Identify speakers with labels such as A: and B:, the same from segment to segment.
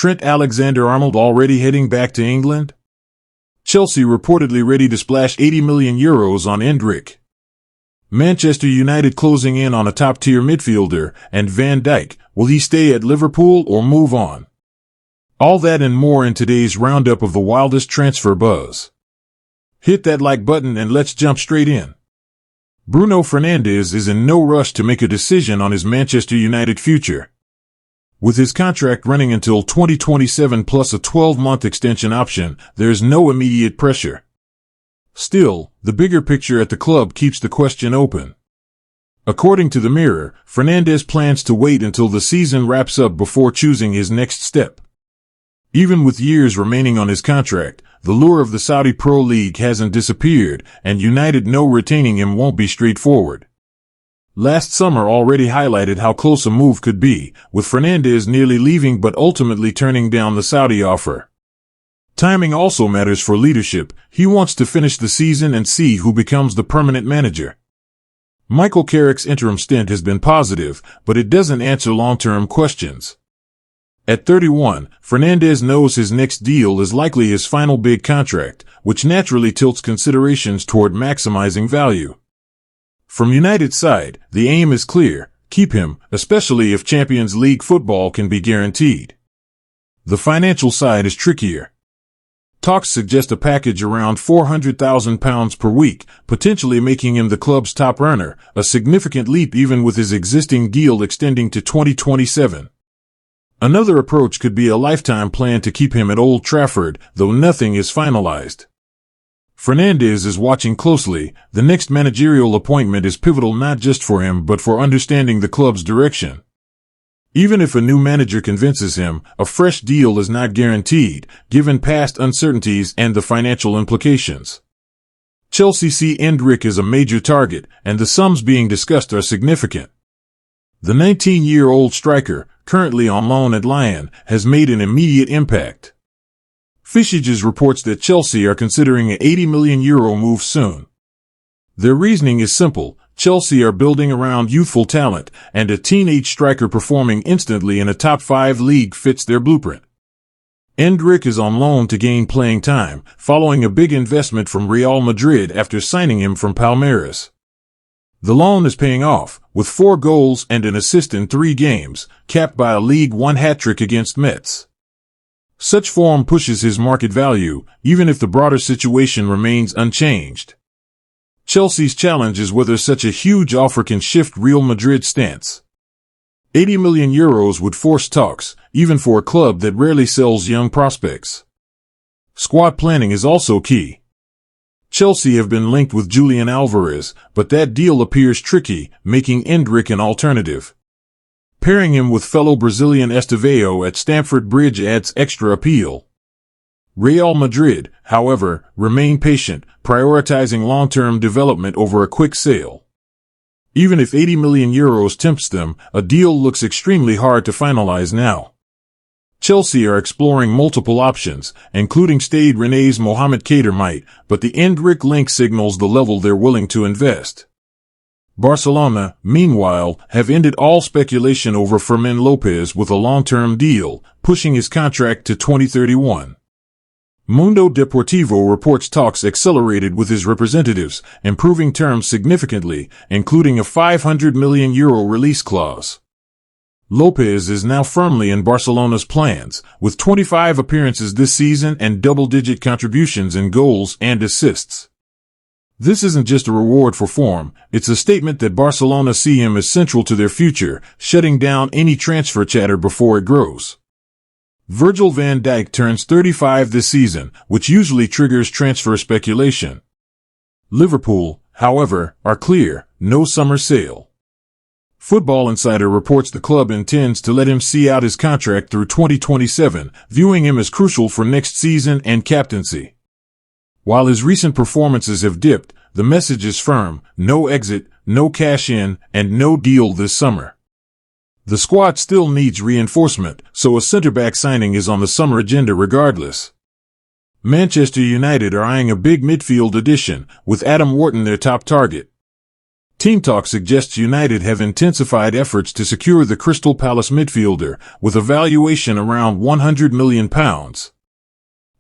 A: Trent Alexander-Arnold already heading back to England? Chelsea reportedly ready to splash €80 million on Endrick. Manchester United closing in on a top-tier midfielder, and Van Dijk, will he stay at Liverpool or move on? All that and more in today's roundup of the wildest transfer buzz. Hit that like button and let's jump straight in. Bruno Fernandes is in no rush to make a decision on his Manchester United future. With his contract running until 2027 plus a 12-month extension option, there's no immediate pressure. Still, the bigger picture at the club keeps the question open. According to the Mirror, Fernandes plans to wait until the season wraps up before choosing his next step. Even with years remaining on his contract, the lure of the Saudi Pro League hasn't disappeared, and United know retaining him won't be straightforward. Last summer already highlighted how close a move could be, with Fernandes nearly leaving but ultimately turning down the Saudi offer. Timing also matters for leadership. He wants to finish the season and see who becomes the permanent manager. Michael Carrick's interim stint has been positive, but it doesn't answer long-term questions. At 31, Fernandes knows his next deal is likely his final big contract, which naturally tilts considerations toward maximizing value. From United's side, the aim is clear: keep him, especially if Champions League football can be guaranteed. The financial side is trickier. Talks suggest a package around £400,000 per week, potentially making him the club's top earner, a significant leap even with his existing deal extending to 2027. Another approach could be a lifetime plan to keep him at Old Trafford, though nothing is finalized. Fernandes is watching closely. The next managerial appointment is pivotal not just for him but for understanding the club's direction. Even if a new manager convinces him, a fresh deal is not guaranteed, given past uncertainties and the financial implications. Chelsea see Endrick as a major target, and the sums being discussed are significant. The 19-year-old striker, currently on loan at Lyon, has made an immediate impact. Fishages reports that Chelsea are considering an €80 million move soon. Their reasoning is simple: Chelsea are building around youthful talent, and a teenage striker performing instantly in a top-5 league fits their blueprint. Endrick is on loan to gain playing time, following a big investment from Real Madrid after signing him from Palmeiras. The loan is paying off, with 4 goals and an assist in 3 games, capped by a League One hat-trick against Metz. Such form pushes his market value, even if the broader situation remains unchanged. Chelsea's challenge is whether such a huge offer can shift Real Madrid's stance. €80 million would force talks, even for a club that rarely sells young prospects. Squad planning is also key. Chelsea have been linked with Julian Alvarez, but that deal appears tricky, making Endrick an alternative. Pairing him with fellow Brazilian Estevao at Stamford Bridge adds extra appeal. Real Madrid, however, remain patient, prioritizing long-term development over a quick sale. Even if €80 million tempts them, a deal looks extremely hard to finalize now. Chelsea are exploring multiple options, including Stade Rennais' Mohamed Kader might, but the Endrick link signals the level they're willing to invest. Barcelona, meanwhile, have ended all speculation over Fermin Lopez with a long-term deal, pushing his contract to 2031. Mundo Deportivo reports talks accelerated with his representatives, improving terms significantly, including a €500 million release clause. Lopez is now firmly in Barcelona's plans, with 25 appearances this season and double-digit contributions in goals and assists. This isn't just a reward for form, it's a statement that Barcelona see him as central to their future, shutting down any transfer chatter before it grows. Virgil van Dijk turns 35 this season, which usually triggers transfer speculation. Liverpool, however, are clear: no summer sale. Football Insider reports the club intends to let him see out his contract through 2027, viewing him as crucial for next season and captaincy. While his recent performances have dipped, the message is firm: no exit, no cash in, and no deal this summer. The squad still needs reinforcement, so a centre-back signing is on the summer agenda regardless. Manchester United are eyeing a big midfield addition, with Adam Wharton their top target. Team talk suggests United have intensified efforts to secure the Crystal Palace midfielder, with a valuation around £100 million.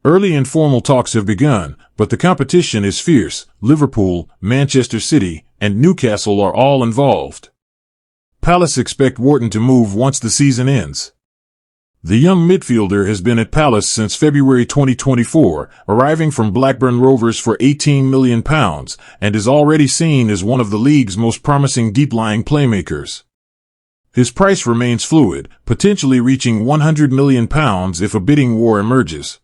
A: Early informal talks have begun, but the competition is fierce. Liverpool, Manchester City, and Newcastle are all involved. Palace expect Wharton to move once the season ends. The young midfielder has been at Palace since February 2024, arriving from Blackburn Rovers for £18 million, and is already seen as one of the league's most promising deep-lying playmakers. His price remains fluid, potentially reaching £100 million if a bidding war emerges.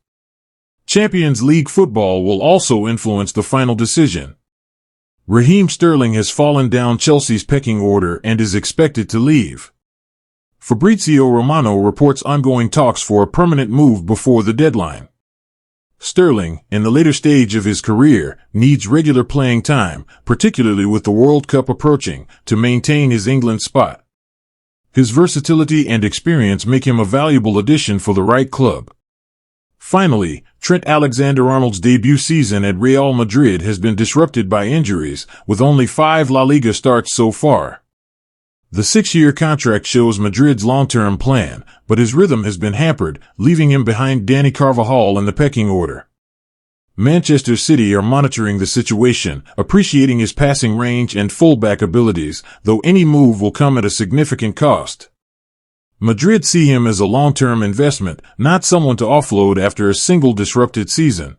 A: Champions League football will also influence the final decision. Raheem Sterling has fallen down Chelsea's pecking order and is expected to leave. Fabrizio Romano reports ongoing talks for a permanent move before the deadline. Sterling, in the later stage of his career, needs regular playing time, particularly with the World Cup approaching, to maintain his England spot. His versatility and experience make him a valuable addition for the right club. Finally, Trent Alexander-Arnold's debut season at Real Madrid has been disrupted by injuries, with only 5 La Liga starts so far. The 6-year contract shows Madrid's long-term plan, but his rhythm has been hampered, leaving him behind Dani Carvajal in the pecking order. Manchester City are monitoring the situation, appreciating his passing range and fullback abilities, though any move will come at a significant cost. Madrid see him as a long-term investment, not someone to offload after a single disrupted season.